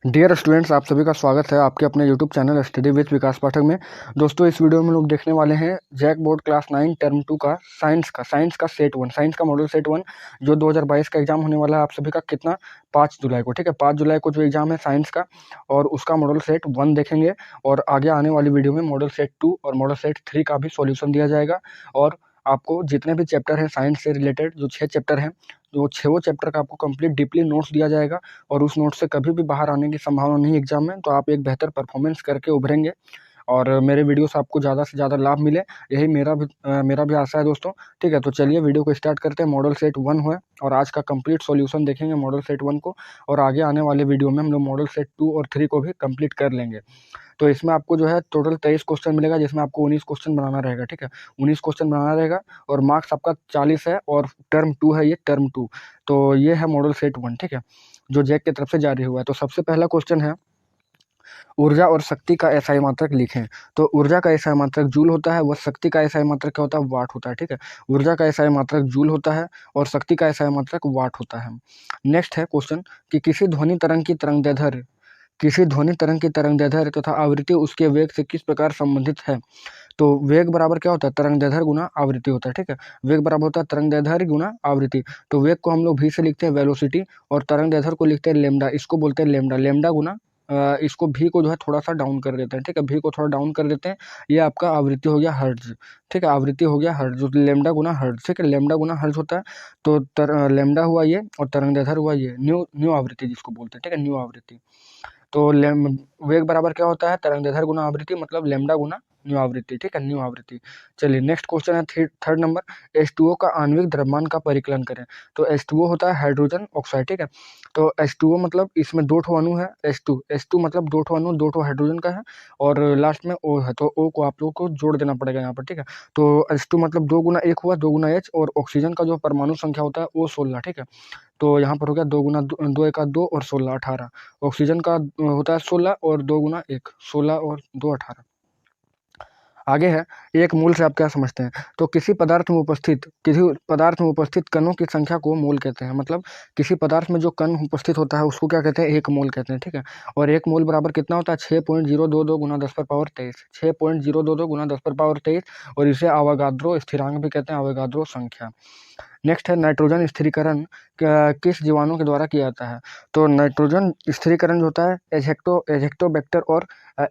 Dear students, आप सभी का स्वागत है आपके अपने यूट्यूब चैनल स्टडी विद विकास पाठक में। दोस्तों, इस वीडियो में लोग देखने वाले हैं जैक बोर्ड क्लास 9 टर्म 2 का साइंस का सेट 1, साइंस का मॉडल सेट 1 जो 2022 का एग्जाम होने वाला है आप सभी का। कितना? 5 जुलाई को। ठीक है, 5 जुलाई को जो एग्जाम है साइंस का, और उसका मॉडल सेट 1 देखेंगे। और आगे आने वाली वीडियो में मॉडल सेट 2 और मॉडल सेट 3 का भी सॉल्यूशन दिया जाएगा। और आपको जितने भी चैप्टर हैं साइंस से रिलेटेड, जो 6 चैप्टर हैं, जो 6 चैप्टर का आपको कंप्लीट डीपली नोट्स दिया जाएगा। और उस नोट से कभी भी बाहर आने की संभावना नहीं एग्जाम में, तो आप एक बेहतर परफॉर्मेंस करके उभरेंगे और मेरे वीडियो से आपको ज़्यादा से ज़्यादा लाभ मिले, यही मेरा भी आशा है दोस्तों। ठीक है, तो चलिए वीडियो को स्टार्ट करते हैं। मॉडल सेट 1 है और आज का कंप्लीट सॉल्यूशन देखेंगे मॉडल सेट 1 को, और आगे आने वाले वीडियो में हम लोग मॉडल सेट 2 और 3 को भी कंप्लीट कर लेंगे। तो इसमें आपको जो है टोटल 23 क्वेश्चन मिलेगा, जिसमें आपको 19 क्वेश्चन बनाना रहेगा। ठीक है, 19 क्वेश्चन बनाना रहेगा और मार्क्स आपका 40 है, और टर्म 2 है ये, टर्म 2। तो ये है मॉडल सेट 1। ठीक है, जो जैक की तरफ से जारी हुआ है। तो सबसे पहला क्वेश्चन है, ऊर्जा और शक्ति का एसआई मात्रक लिखें। तो ऊर्जा का एसआई मात्रक जूल होता है, वह शक्ति का एसआई मात्रक क्या होता है? वाट होता है। ठीक है, ऊर्जा का एसआई मात्रक जूल होता है और शक्ति का एसआई मात्रक वाट होता है। नेक्स्ट है क्वेश्चन कि किसी ध्वनि तरंग की तरंगदैर्ध्य, किसी ध्वनि तरंग की तरंगदैर्ध्य तथा आवृत्ति उसके वेग से किस प्रकार संबंधित है? तो वेग बराबर क्या होता है? तरंगदैर्ध्य गुना आवृत्ति होता है। ठीक है, वेग बराबर होता है तरंगदैर्ध्य गुना आवृत्ति। तो वेग को हम लोग v से लिखते हैं वेलोसिटी, और तरंगदैर्ध्य को लिखते हैं लेमडा, इसको बोलते हैं लेमडा। लेमडा गुना इसको v को जो है थोड़ा सा डाउन कर देते हैं। ठीक है, v को थोड़ा डाउन कर देते हैं। ये आपका आवृत्ति हो गया हर्ट्ज। ठीक है, आवृत्ति हो गया हर्ट्ज, लेमडा गुना हर्ट्ज। ठीक है, लेमडा गुना हर्ट्ज होता है। तो लेमडा हुआ ये, और तरंगदैर्ध्य हुआ ये, न्यू न्यू आवृत्ति जिसको बोलते हैं। ठीक है, न्यू आवृत्ति। तो वेग बराबर क्या होता है? तरंगदैर्ध्य गुना आवृत्ति, मतलब लेमडा गुना न्यू आवृत्ति। ठीक है, न्यू आवृत्ति। चलिए नेक्स्ट क्वेश्चन है थर्ड नंबर, H2O का आणविक द्रव्यमान का परिकलन करें। तो H2O होता है हाइड्रोजन ऑक्साइड। ठीक है, तो H2O मतलब इसमें 2 ठो अणु है, H2 मतलब 2 ठो अणु, 2 ठो हाइड्रोजन का है, और लास्ट में O है, तो O को आप लोगों को जोड़ देना पड़ेगा यहाँ पर। ठीक है, तो H2 मतलब 2 गुना 1 हुआ, 2 गुना H, और ऑक्सीजन का जो परमाणु संख्या होता है वो 16। ठीक है, तो यहाँ पर हो गया 2 गुना 2 एका 2 और 16 18। ऑक्सीजन का होता है 16, और 2 गुना 1 16 और 2 18। आगे है, एक मोल से आप क्या समझते हैं? तो किसी पदार्थ में उपस्थित कणों की संख्या को मोल कहते हैं। मतलब किसी पदार्थ में जो कण उपस्थित होता है उसको क्या कहते हैं? एक मोल कहते हैं। ठीक है, और एक मोल बराबर कितना होता है? 6.022 गुना 10 पर पावर 23, 6.022 गुना 10 पर पावर 23, और इसे अवोगाद्रो स्थिरांक भी कहते हैं, अवोगाद्रो संख्या। नेक्स्ट है, नाइट्रोजन स्थिरीकरण किस जीवाणु के द्वारा किया जाता है? तो नाइट्रोजन स्थिरीकरण जो होता है एजेक्टोबैक्टर और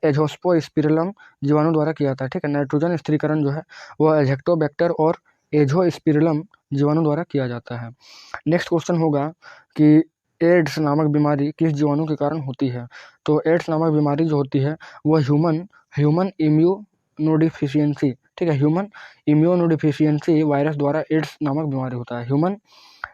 एझोस्पोरिल्लम जीवाणु द्वारा किया जाता है। ठीक है, नाइट्रोजन स्थिरीकरण जो है वो एजेक्टोबैक्टर और एझोस्पिरिलम जीवाणु द्वारा किया जाता है। नेक्स्ट क्वेश्चन होगा कि एड्स नामक बीमारी किस जीवाणु के कारण होती है? तो एड्स नामक बीमारी जो होती है वो ह्यूमन इम्यूनोडिफिशियंसी, ठीक है, ह्यूमन इम्यूनोडिफिशियंसी वायरस द्वारा एड्स नामक बीमारी होता है, ह्यूमन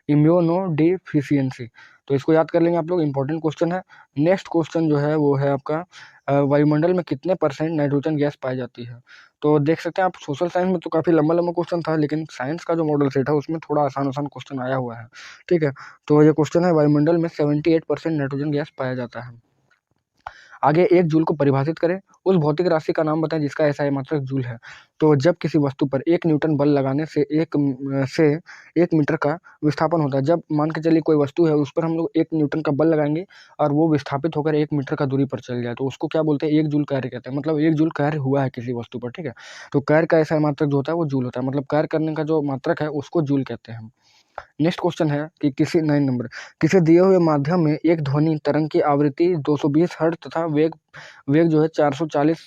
इम्यूनोडिफिशियंसी। तो इसको याद कर लेंगे आप लोग, इंपॉर्टेंट क्वेश्चन है। नेक्स्ट क्वेश्चन जो है वो है आपका, वायुमंडल में कितने % नाइट्रोजन गैस पाई जाती है? तो देख सकते हैं आप, सोशल साइंस में तो काफ़ी लंबा लंबा क्वेश्चन था, लेकिन साइंस का जो मॉडल सेट है उसमें थोड़ा आसान आसान क्वेश्चन आया हुआ है। ठीक है, तो ये क्वेश्चन है, वायुमंडल में 78% नाइट्रोजन गैस पाया जाता है। आगे, एक जूल को परिभाषित करें। उस भौतिक राशि का नाम बताएं जिसका एसआई मात्रक जूल है। तो जब किसी वस्तु पर 1 न्यूटन बल लगाने से 1 मीटर का विस्थापन होता है। जब मान के चलिए कोई वस्तु है, उस पर हम लोग 1 न्यूटन का बल लगाएंगे और वो विस्थापित होकर 1 मीटर का दूरी पर चल जाए, तो उसको क्या बोलते हैं? 1 जूल कार्य कहते हैं। मतलब 1 जूल कार्य हुआ है किसी वस्तु पर। ठीक है, तो कार्य का एसआई मात्रक जो होता है वो जूल होता है, मतलब कार्य करने का जो मात्रक है उसको जूल कहते हैं हम। नेक्स्ट क्वेश्चन है कि किसी 9 नंबर, किसी दिए हुए माध्यम में एक ध्वनि तरंग की आवृत्ति 220 हर्ट्ज तथा वेग वेग जो है 440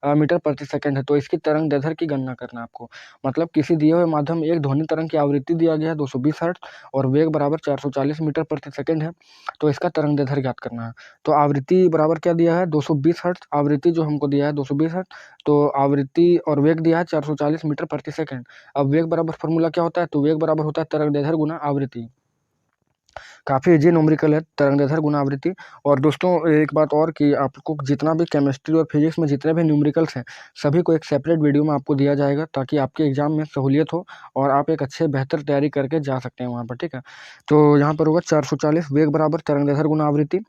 मीटर प्रति सेकंड है। तो इसकी तरंग दैर्ध्य की गणना करना है आपको। मतलब किसी दिए हुए माध्यम में एक ध्वनि तरंग की आवृत्ति दिया गया है 220 हर्ट्ज, और वेग बराबर 440 मीटर प्रति सेकंड है। तो इसका तरंग दैर्ध्य ज्ञात करना है। तो आवृत्ति बराबर क्या दिया है? 220 हर्ट्ज, आवृत्ति जो हमको दिया है 220 हर्ट्ज, तो आवृत्ति और वेग दिया है 440 मीटर प्रति सेकंड। अब वेग बराबर फॉर्मूला क्या होता है? तो वेग बराबर होता है तरंग दैर्ध्य गुना आवृत्ति। काफ़ी इजी न्यूमेरिकल है, तरंगदैर्ध्य गुना आवृत्ति। और दोस्तों, एक बात और कि आपको जितना भी केमिस्ट्री और फिजिक्स में जितने भी न्यूमेरिकल्स हैं, सभी को एक सेपरेट वीडियो में आपको दिया जाएगा, ताकि आपके एग्जाम में सहूलियत हो और आप एक अच्छे बेहतर तैयारी करके जा सकते हैं वहाँ पर। ठीक है, तो यहाँ पर होगा 440, वेग बराबर तरंगदैर्ध्य गुना आवृत्ति।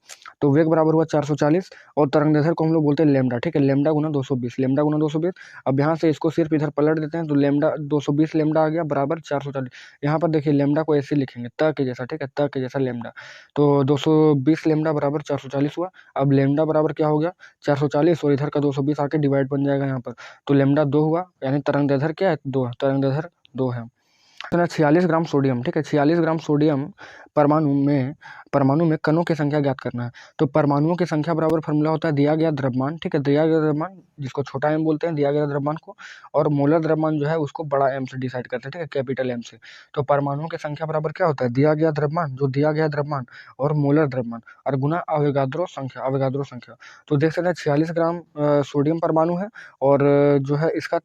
तो वेग बराबर हुआ 440 और तरंगदैर्घ्य को हम लोग बोलते हैं लैम्डा, ठीक है, लैम्डा गुना 220, लैम्डा गुना 220। अब यहाँ से इसको सिर्फ इधर पलट देते हैं तो लैम्डा 220 लैम्डा आ गया बराबर 440। यहाँ पर देखिए लैम्डा को ऐसे लिखेंगे त के जैसा, ठीक है, त के जैसा लैम्डा। तो 220 लैम्डा बराबर 440 हुआ। अब लैम्डा बराबर क्या हो गया 440 और इधर का 220 आके डिवाइड बन जाएगा यहाँ पर, तो लैम्डा 2 हुआ, यानी तरंगदैर्घ्य क्या है 2, तरंगदैर्घ्य 2 है। 46 ग्राम सोडियम, ठीक है, 46 ग्राम सोडियम परमाणु में कणों की संख्या ज्ञात करना है। तो परमाणुओं की संख्या बराबर फॉर्मूला होता है दिया गया द्रव्यमान, ठीक है, दिया गया द्रव्यमान जिसको छोटा एम बोलते हैं, दिया गया द्रव्यमान को, और मोलर द्रव्यमान जो है उसको बड़ा एम से डिसाइड करते हैं, ठीक है, कैपिटल एम से। तो परमाणुओं की संख्या बराबर क्या होता है दिया गया द्रव्यमान, जो दिया गया द्रव्यमान और मोलर द्रव्यमान और गुना अवोगाद्रो संख्या। तो देख सकते हैं 46 ग्राम सोडियम परमाणु है और जो है इसका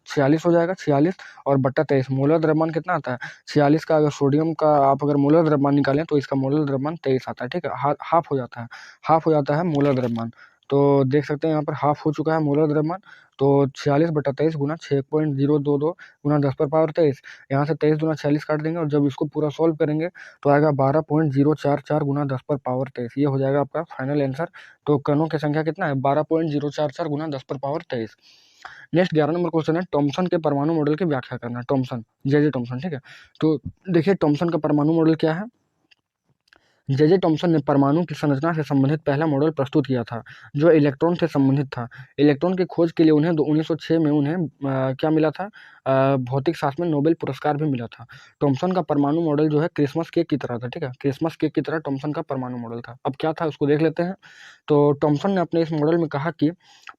46 हो जाएगा, 46 और बट्टा 23। मोलर द्रव्यमान कितना आता है 46 का, अगर सोडियम का आप अगर मोलर द्रव्यमान निकालें तो इसका मोलर द्रव्यमान 23 आता है, ठीक है, हाफ हो जाता है, हाफ हो जाता है मोलर द्रव्यमान। तो देख सकते हैं यहाँ पर हाफ हो चुका है मोलर द्रव्यमान। तो 46 बटा 23 गुना 6.022 गुना 10 पर पावर 23, यहाँ से 23 गुना 46 काट देंगे और जब इसको पूरा सॉल्व करेंगे तो आएगा 12.044 गुना 10 पर पावर 23, ये हो जाएगा आपका फाइनल आंसर। तो कणों की संख्या कितना है 12.044 गुना 10 पर पावर 23। नेक्स्ट 11 नंबर क्वेश्चन है टॉमसन के परमाणु मॉडल की व्याख्या करना। टॉमसन, जे टॉमसन, ठीक है। तो देखिए टॉमसन का परमाणु मॉडल क्या है। जे टॉमसन ने परमाणु की संरचना से संबंधित पहला मॉडल प्रस्तुत किया था जो इलेक्ट्रॉन से संबंधित था। इलेक्ट्रॉन की खोज के लिए उन्हें 1906 में उन्हें क्या मिला था भौतिक शास्त्र में नोबेल पुरस्कार भी मिला था। टॉमसन का परमाणु मॉडल जो है क्रिसमस केक की तरह था, ठीक है, क्रिसमस केक की तरह टॉमसन का परमाणु मॉडल था। अब क्या था उसको देख लेते हैं। तो टॉमसन ने अपने इस मॉडल में कहा कि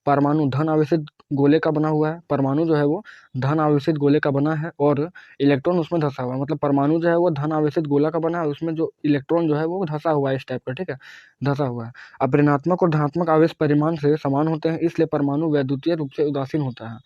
परमाणु धन आवेशित गोले का बना हुआ है, परमाणु जो है वो धन आवेशित गोले का बना है और इलेक्ट्रॉन उसमें धंसा हुआ है, मतलब परमाणु जो है वो धन आवेशित गोला का बना है, उसमें जो इलेक्ट्रॉन जो है वो धंसा हुआ है इस टाइप का, ठीक है, धंसा हुआ है। अब ऋणात्मक और धनात्मक आवेश परिमाण से समान होते हैं, इसलिए परमाणु वैद्युतीय रूप से उदासीन होता है।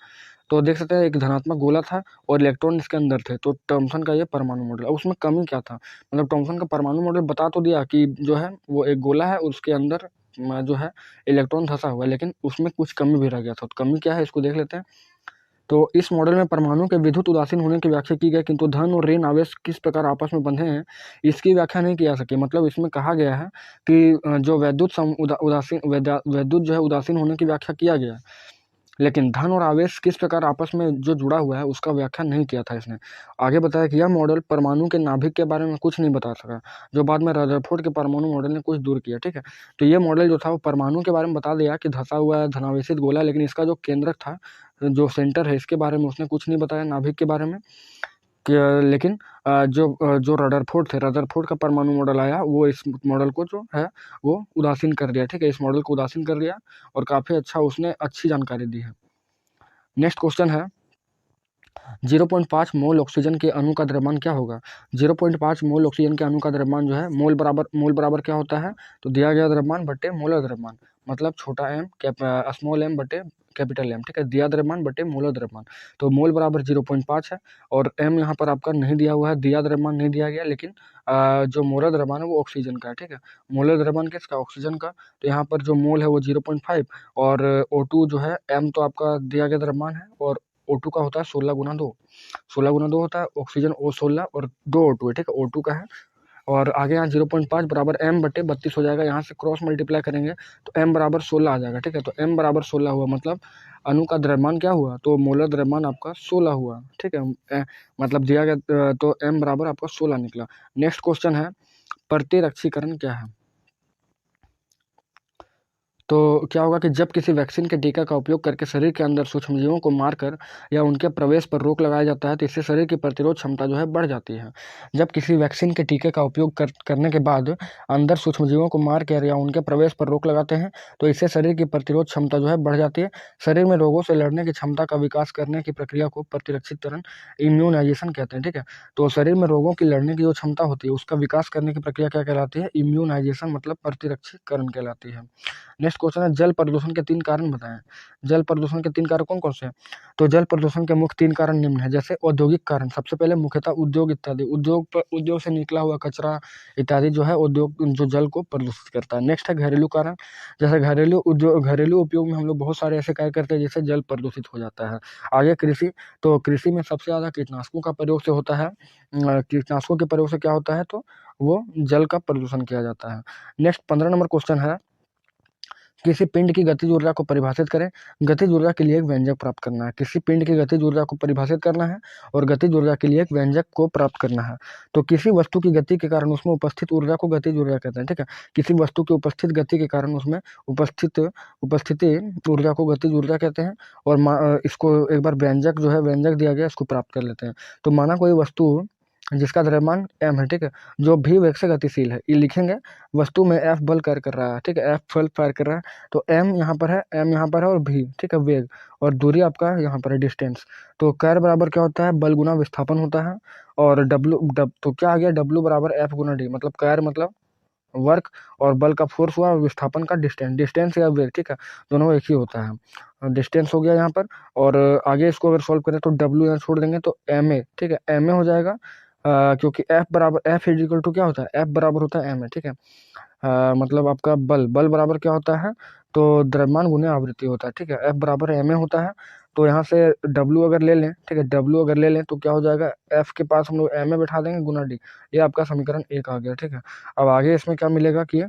तो देख सकते हैं एक धनात्मक गोला था और इलेक्ट्रॉन इसके अंदर थे, तो टॉमसन का ये परमाणु मॉडल। अब उसमें कमी क्या था, मतलब टॉमसन का परमाणु मॉडल बता तो दिया कि जो है वो एक गोला है, उसके अंदर जो है इलेक्ट्रॉन धंसा हुआ है, लेकिन उसमें कुछ कमी भी रह गया था। तो कमी क्या है इसको देख लेते हैं। तो इस मॉडल में परमाणु के विद्युत उदासीन होने की व्याख्या की गई, किंतु धन और ऋण आवेश किस प्रकार आपस में बंधे हैं इसकी व्याख्या नहीं की जा सकी। मतलब इसमें कहा गया है कि जो विद्युत जो है उदासीन होने की व्याख्या किया गया है, लेकिन धन और आवेश किस प्रकार आपस में जो जुड़ा हुआ है उसका व्याख्या नहीं किया था इसने। आगे बताया कि यह मॉडल परमाणु के नाभिक के बारे में कुछ नहीं बता सका, जो बाद में रदरफोर्ड के परमाणु मॉडल ने कुछ दूर किया, ठीक है। तो ये मॉडल जो था वो परमाणु के बारे में बता दिया कि धंसा हुआ है, धनावेशित गोला, लेकिन इसका जो केंद्रक था, जो सेंटर है, इसके बारे में उसने कुछ नहीं बताया नाभिक के बारे में। लेकिन जो रदरफोर्ड का परमाणु मॉडल आया वो इस मॉडल को जो है वो उदासीन कर दिया, ठीक है, इस मॉडल को उदासीन कर दिया और काफ़ी अच्छा उसने अच्छी जानकारी दी है। नेक्स्ट क्वेश्चन है 0.5 मोल ऑक्सीजन के अणु का द्रव्यमान क्या होगा। 0.5 मोल ऑक्सीजन के अणु का द्रव्यमान जो है मोल बराबर क्या होता है, तो दिया गया द्रव्यमान बटे मोलर द्रव्यमान, मतलब छोटा एम स्मॉल एम बटे कैपिटल एम, ठीक है, दिया द्रव्यमान बटे मोलर द्रव्यमान। तो मोल बराबर 0.5 है और एम यहाँ पर आपका नहीं दिया हुआ है, दिया द्रव्यमान नहीं दिया गया, लेकिन जो मोलर द्रव्यमान है वो ऑक्सीजन का है, ठीक है, मोलर द्रव्यमान किसका ऑक्सीजन का। तो यहाँ पर जो मोल है वो 0.5 और O2 जो है एम तो आपका दिया गया द्रव्यमान है और O2 का होता है 16 गुना 2, 16 गुना 2 होता है, ऑक्सीजन O16 और 2 O2 है, ठीक है, O2 का है। और आगे यहाँ 0.5 बराबर m बटे 32 हो जाएगा, यहाँ से क्रॉस मल्टीप्लाई करेंगे तो m बराबर 16 आ जाएगा, ठीक है। तो m बराबर 16 हुआ, मतलब अणु का द्रव्यमान क्या हुआ, तो मोलर द्रव्यमान आपका 16 हुआ, ठीक है, मतलब दिया गया, तो m बराबर आपका 16 निकला। नेक्स्ट क्वेश्चन है प्रतिरक्षीकरण क्या है। तो क्या होगा कि जब किसी वैक्सीन के टीका का उपयोग करके शरीर के अंदर सूक्ष्मजीवों को मारकर या उनके प्रवेश पर रोक लगाया जाता है तो इससे शरीर की प्रतिरोध क्षमता जो है बढ़ जाती है। जब किसी वैक्सीन के टीके का उपयोग करने के बाद अंदर सूक्ष्मजीवों को मार कर या उनके प्रवेश पर रोक लगाते हैं तो इससे शरीर की प्रतिरोध क्षमता जो है बढ़ जाती है। शरीर में रोगों से लड़ने की क्षमता का विकास करने की प्रक्रिया को प्रतिरक्षीकरण इम्यूनाइजेशन कहते हैं, ठीक है। तो शरीर में रोगों की लड़ने की जो क्षमता होती है उसका विकास करने की प्रक्रिया क्या कहलाती है, इम्यूनाइजेशन, मतलब प्रतिरक्षीकरण कहलाती है। नेक्स्ट नेक्स्ट क्वेश्चन है जल प्रदूषण के 3 कारण बताएं। जल प्रदूषण के 3 कारण कौन कौन से हैं? तो जल प्रदूषण के मुख्य 3 कारण निम्न है। जैसे औद्योगिक कारण, सबसे पहले मुख्यतः उद्योग इत्यादि, उद्योग से निकला हुआ कचरा इत्यादि जो है उद्योग जो जल को प्रदूषित करता है। नेक्स्ट है घरेलू कारण, जैसे घरेलू उपयोग में हम लोग बहुत सारे ऐसे कार्य करते हैं जिससे जल प्रदूषित हो जाता है। आगे कृषि, तो कृषि में सबसे ज्यादा कीटनाशकों का प्रयोग से होता है। कीटनाशकों के प्रयोग से क्या होता है, तो वो जल का प्रदूषण किया जाता है। नेक्स्ट 15 नंबर क्वेश्चन है किसी पिंड की गतिज ऊर्जा को परिभाषित करें। गतिज ऊर्जा के लिए एक व्यंजक प्राप्त करना है। किसी पिंड की गतिज ऊर्जा को परिभाषित करना है और गतिज ऊर्जा के लिए एक व्यंजक को प्राप्त करना है। तो किसी वस्तु की गति के कारण उसमें उपस्थित ऊर्जा को गतिज ऊर्जा कहते हैं, ठीक है। किसी वस्तु की उपस्थित गति के कारण उसमें उपस्थिति ऊर्जा को गतिज ऊर्जा कहते हैं। और इसको एक बार व्यंजक जो है व्यंजक दिया गया इसको प्राप्त कर लेते हैं। तो माना कोई वस्तु जिसका द्रव्यमान m है, ठीक है, जो भी वेग से गतिशील है, ये लिखेंगे वस्तु में F बल कार्य कर रहा है, ठीक है, F बल कार्य कर रहा है। तो m यहाँ पर है और v, ठीक है, वेग, और दूरी आपका यहाँ पर है डिस्टेंस। तो कार्य बराबर क्या होता है, बल गुना विस्थापन होता है। और तो क्या आ गया, W बराबर F गुना D, मतलब कार्य मतलब वर्क, और बल का फोर्स हुआ और विस्थापन का डिस्टेंस या वेग, ठीक है, दोनों एक ही होता है। डिस्टेंस हो गया यहाँ पर। और आगे इसको अगर सॉल्व करें तो W यहाँ छोड़ देंगे तो ma, ठीक है, ma हो जाएगा। क्योंकि F इजिकल टू क्या होता है, F बराबर होता है ma, ठीक है। मतलब आपका बल बराबर क्या होता है, तो द्रव्यमान गुने आवृत्ति होता है, ठीक है। F बराबर ma होता है। तो यहाँ से W अगर ले लें, ठीक है, W अगर ले लें तो क्या हो जाएगा, F के पास हम लोग ma बैठा देंगे गुना D। ये आपका समीकरण 1 आ गया, ठीक है। अब आगे इसमें क्या मिलेगा कि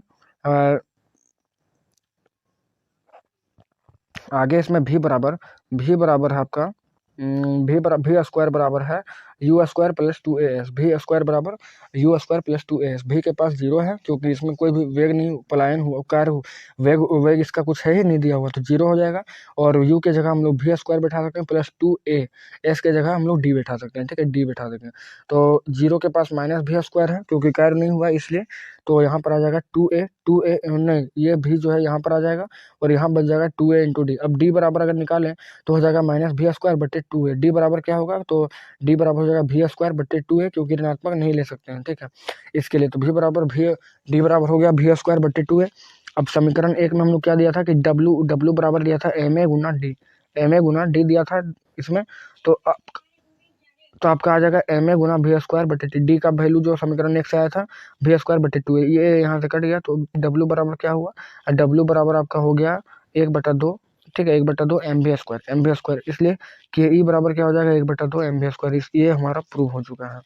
आगे इसमें v बराबर है आपका v स्क्वायर बराबर है u square plus 2as। v square बराबर u square plus 2as। v के पास 0 है क्योंकि इसमें कोई भी वेग नहीं, पलायन हुआ कार्य वेग इसका कुछ है ही नहीं दिया हुआ, तो 0 हो जाएगा। और u के जगह हम लोग v स्क्वायर बैठा सकते हैं प्लस 2a, s के जगह हम लोग d बैठा सकते हैं, ठीक है, d बैठा सकते हैं। तो 0 के पास माइनस v स्क्वायर है क्योंकि कार्य नहीं हुआ इसलिए, तो यहाँ पर आ जाएगा 2a नहीं, ये भी जो है यहाँ पर आ जाएगा और यहाँ बच जाएगा 2a इंटू डी। अब d बराबर अगर निकालें तो हो जाएगा माइनस v स्क्वायर बटे 2a। d बराबर क्या होगा, तो d बराबर हो जाएगा v स्क्वायर बटे 2a, क्योंकि ऋणात्मक नहीं ले सकते हैं, ठीक है, इसके लिए। तो d बराबर हो गया v स्क्वायर बटे 2a। अब समीकरण 1 में हम लोग क्या दिया था कि w बराबर दिया था ma गुना d दिया था इसमें। तो आपका आ जाएगा ma गुना v स्क्वायर बटे टी। डी का वैल्यू जो समीकरण 1 से आया था v स्क्वायर बटे 2a, ये यहाँ से कट गया, तो w बराबर क्या हुआ, w बराबर आपका हो गया 1/2, ठीक है, 1/2 mv स्क्वायर, इसलिए कि e बराबर क्या हो जाएगा 1/2 mv स्क्वायर। ये हमारा प्रूव हो चुका है।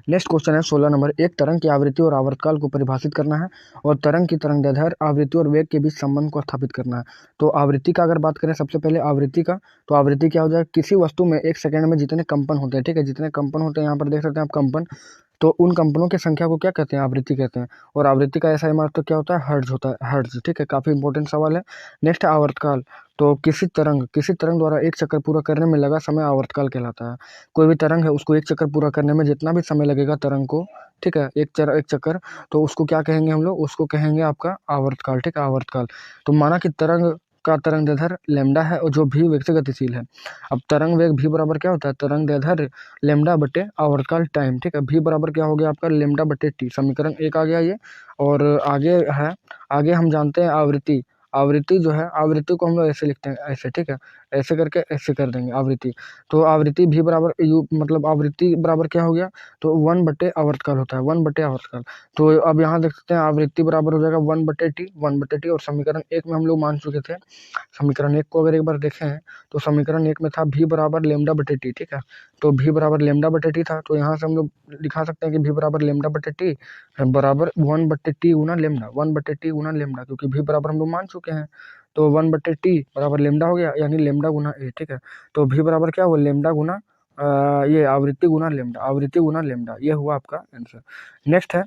नेक्स्ट क्वेश्चन है 16 नंबर, एक तरंग की आवृत्ति और आवर्तकाल को परिभाषित करना है और तरंग की तरंगदैर्ध्य आवृत्ति और वेग के बीच संबंध को स्थापित करना है। तो आवृत्ति का अगर बात करें सबसे पहले आवृत्ति का, तो आवृत्ति क्या हो जाएगा, किसी वस्तु में 1 सेकंड में जितने कंपन होते हैं, ठीक है, जितने कंपन होते हैं यहाँ पर देख सकते हैं आप कंपन, तो उन कंपनों की संख्या को क्या कहते हैं, आवृत्ति कहते हैं। और आवृत्ति का ऐसा इमारत तो क्या होता है, हर्ट्ज होता है, हर्ट्ज, ठीक है, काफी इंपॉर्टेंट सवाल है। नेक्स्ट है आवर्तकाल, तो किसी तरंग द्वारा एक चक्कर पूरा करने में लगा समय आवर्तकाल कहलाता है। कोई भी तरंग है उसको एक चक्कर पूरा करने में जितना भी समय लगेगा तरंग को, ठीक है, एक चक्कर, तो उसको क्या कहेंगे हम लोग, उसको कहेंगे आपका आवर्तकाल, ठीक है, आवर्तकाल। तो माना कि तरंग का तरंगदैर्ध्य लैम्डा है और जो भी वेग से गतिशील है। अब तरंग वेग v बराबर क्या होता है, तरंगदैर्ध्य लैम्डा बटे आवर्तकाल टाइम, ठीक है, v बराबर क्या हो गया आपका लैम्डा बटे t। समीकरण 1 आ गया ये। और आगे हम जानते हैं आवृत्ति जो है, आवृत्ति को हम लोग ऐसे लिखते हैं, ऐसे, ठीक है, ऐसे करके ऐसे कर देंगे आवृत्ति। तो आवृत्ति v बराबर u, मतलब आवृत्ति बराबर क्या हो गया, तो 1 बटे आवर्तकाल होता है, 1 बटे आवर्तकाल। तो अब यहाँ देख सकते हैं आवृत्ति बराबर हो जाएगा 1 बटे टी। और समीकरण 1 में हम लोग मान चुके थे, समीकरण 1 को अगर एक बार देखें तो समीकरण 1 में था v बराबर लैम्डा बटे टी, ठीक है, तो v बराबर लैम्डा बटे टी था। तो यहाँ से हम लोग दिखा सकते हैं कि v बराबर लैम्डा बटे टी बराबर 1 बटे टी गुना लैम्डा, 1 बटे टी गुना लैम्डा, क्योंकि v बराबर हम लोग मान चुके हैं। तो 1 बटे टी बराबर लैम्डा हो गया, यानी लैम्डा गुना ए, ठीक है। तो v बराबर क्या हुआ, लैम्डा गुना ये आवृत्ति गुना लैम्डा, ये हुआ आपका आंसर। नेक्स्ट है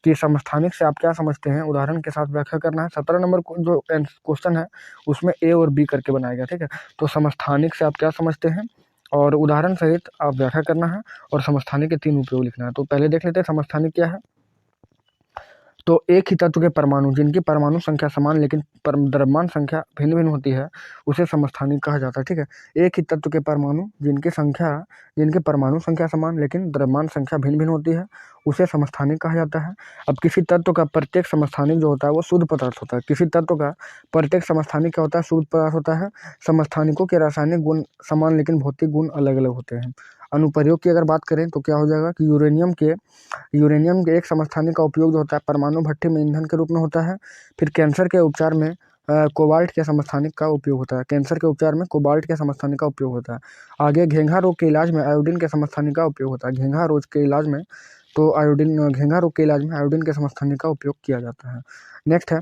कि समस्थानिक से आप क्या समझते हैं, उदाहरण के साथ व्याख्या करना है। 17 नंबर जो क्वेश्चन है उसमें ए और बी करके बनाया गया, ठीक है। तो समस्थानिक से आप क्या समझते हैं और उदाहरण सहित आप व्याख्या करना है और समस्थानिक के 3 उपयोग लिखना है। तो पहले देख लेते हैं समस्थानिक क्या है। तो एक ही तत्व के परमाणु जिनकी परमाणु संख्या समान लेकिन द्रव्यमान संख्या भिन्न भिन्न होती है उसे समस्थानिक कहा जाता है, ठीक है। एक ही तत्व के परमाणु जिनके परमाणु संख्या समान लेकिन द्रव्यमान संख्या भिन्न भिन्न होती है उसे समस्थानिक कहा जाता है। अब किसी तत्व का प्रत्येक समस्थानिक जो होता है वो शुद्ध पदार्थ होता है। किसी तत्व का प्रत्येक समस्थानिक क्या होता है? शुद्ध पदार्थ होता है। समस्थानिकों के रासायनिक गुण समान लेकिन भौतिक गुण अलग अलग होते हैं। अनुप्रयोग की अगर बात करें तो क्या हो जाएगा कि यूरेनियम के एक समस्थानिक का उपयोग जो होता है परमाणु भट्ठी में ईंधन के रूप में होता है। फिर कैंसर के उपचार में कोबाल्ट के समस्थानिक का उपयोग होता है। कैंसर के उपचार में कोबाल्ट के समस्थानिक का उपयोग होता है। आगे घेंघा रोग के इलाज में आयोडीन के समस्थानिक का उपयोग होता है। घेंघा रोग के इलाज में घेंघा रोग के इलाज में आयोडीन के समस्थानिक का उपयोग किया जाता है। नेक्स्ट है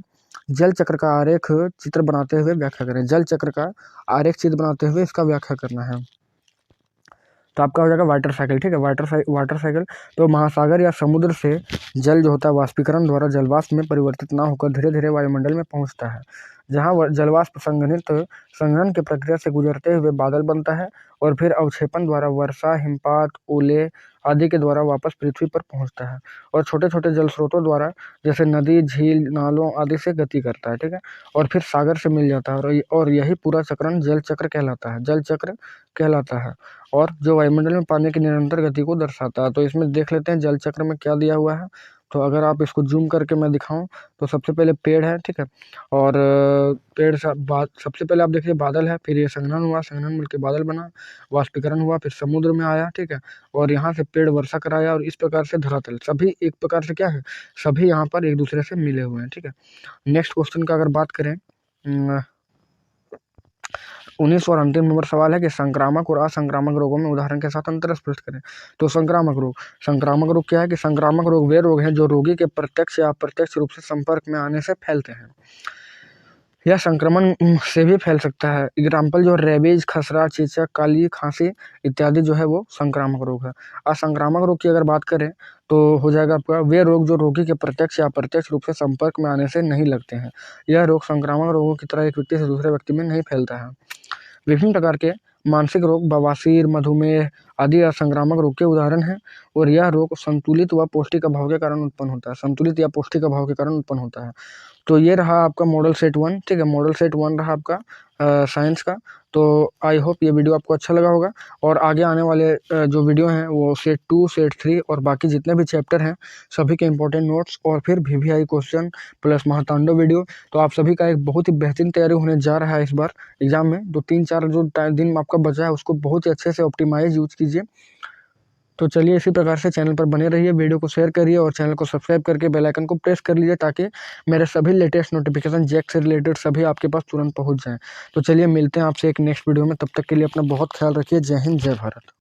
जल चक्र का आरेख चित्र बनाते हुए व्याख्या करें। जल चक्र का आरेख चित्र बनाते हुए इसका व्याख्या करना है। तो आपका हो जाएगा वाटर साइकिल। ठीक है, वाटर साइकिल तो महासागर या समुद्र से जल जो होता है वाष्पीकरण द्वारा जलवाष्प में परिवर्तित ना होकर धीरे धीरे वायुमंडल में पहुंचता है, जहां जलवाष्प संघनन की प्रक्रिया से गुजरते हुए बादल बनता है और फिर अवक्षेपण द्वारा वर्षा, हिमपात, ओले आदि के द्वारा वापस पृथ्वी पर पहुंचता है और छोटे छोटे जल स्रोतों द्वारा जैसे नदी, झील, नालों आदि से गति करता है। ठीक है, और फिर सागर से मिल जाता है और यही पूरा चक्रण जल चक्र कहलाता है। जल चक्र कहलाता है और जो वायुमंडल में पानी की निरंतर गति को दर्शाता है। तो इसमें देख लेते हैं जल चक्र में क्या दिया हुआ है। तो अगर आप इसको जूम करके मैं दिखाऊं तो सबसे पहले पेड़ है। ठीक है, और पेड़ सबसे पहले आप देखिए बादल है, फिर ये संघनन हुआ, संघनन मिलकर बादल बना, वाष्पीकरण हुआ, फिर समुद्र में आया। ठीक है, और यहाँ से पेड़ वर्षा कराया और इस प्रकार से धरातल सभी एक प्रकार से क्या है, सभी यहाँ पर एक दूसरे से मिले हुए हैं। ठीक है, नेक्स्ट क्वेश्चन का अगर बात करें 19 और अंतिम नंबर सवाल है कि संक्रामक और असंक्रामक रोगों में उदाहरण के साथ अंतर स्पष्ट करें। तो संक्रामक रोग क्या है कि संक्रामक रोग वे रोग हैं जो रोगी के प्रत्यक्ष या अप्रत्यक्ष रूप से संपर्क में आने से फैलते हैं। यह संक्रमण से भी फैल सकता है। एग्जाम्पल जो रेबीज, खसरा, चेचक, काली खांसी इत्यादि जो है वो संक्रामक रोग है। असंक्रामक रोग की अगर बात करें तो हो जाएगा आपका वे रोग जो रोगी के प्रत्यक्ष या अप्रत्यक्ष रूप से संपर्क में आने से नहीं लगते हैं। यह रोग संक्रामक रोगों की तरह एक व्यक्ति से दूसरे व्यक्ति में नहीं फैलता है। विभिन्न प्रकार के मानसिक रोग, बवासीर, मधुमेह आदि असंक्रामक रोग के उदाहरण हैं और यह रोग संतुलित व पौष्टिक अभाव के कारण उत्पन्न होता है। संतुलित या पौष्टिक अभाव के कारण उत्पन्न होता है। तो ये रहा आपका मॉडल सेट 1। ठीक है, मॉडल सेट 1 रहा आपका साइंस का। तो आई होप ये वीडियो आपको अच्छा लगा होगा और आगे आने वाले जो वीडियो हैं वो सेट 2, सेट 3 और बाकी जितने भी चैप्टर हैं सभी के इंपॉर्टेंट नोट्स और फिर VVI क्वेश्चन प्लस महातांडव वीडियो। तो आप सभी का एक बहुत ही बेहतरीन तैयारी होने जा रहा है इस बार एग्जाम में। तो 3-4 जो दिन आपका बचा है उसको बहुत ही अच्छे से ऑप्टिमाइज यूज कीजिए। तो चलिए इसी प्रकार से चैनल पर बने रहिए, वीडियो को शेयर करिए और चैनल को सब्सक्राइब करके बेल आइकन को प्रेस कर लीजिए ताकि मेरे सभी लेटेस्ट नोटिफिकेशन जैक से रिलेटेड सभी आपके पास तुरंत पहुंच जाएं। तो चलिए मिलते हैं आपसे एक नेक्स्ट वीडियो में, तब तक के लिए अपना बहुत ख्याल रखिए। जय हिंद, जय भारत।